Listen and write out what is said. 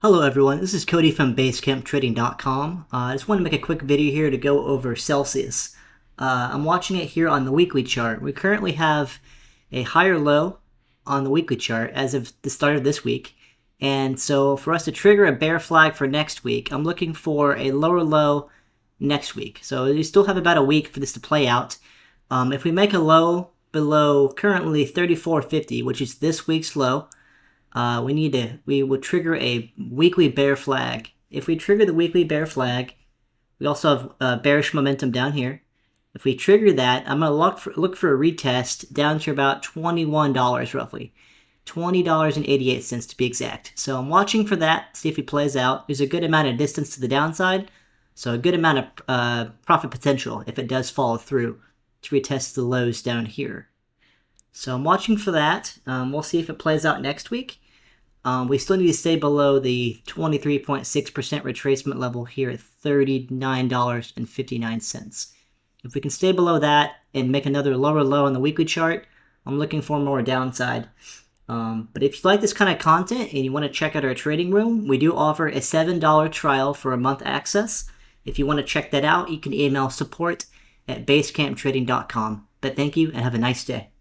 Hello everyone, this is Cody from BasecampTrading.com. I just want to make a quick video here to go over Celsius. I'm watching it here on the weekly chart. We currently have a higher low on the weekly chart as of the start of this week. And so for us to trigger a bear flag for next week, I'm looking for a lower low next week. So you still have about a week for this to play out. If we make a low below currently 34.50, which is this week's low, we would trigger a weekly bear flag. If we trigger the weekly bear flag, we also have bearish momentum down here. If we trigger that, I'm going to look for a retest down to about $21 roughly. $20.88 to be exact. So I'm watching for that, see if it plays out. There's a good amount of distance to the downside, so a good amount of profit potential if it does follow through to retest the lows down here. So I'm watching for that. We'll see if it plays out next week. We still need to stay below the 23.6% retracement level here at $39.59. If we can stay below that and make another lower low on the weekly chart, I'm looking for more downside. But if you like this kind of content and you want to check out our trading room, we do offer a $7 trial for a month access. If you want to check that out, you can email support@basecamptrading.com. But thank you and have a nice day.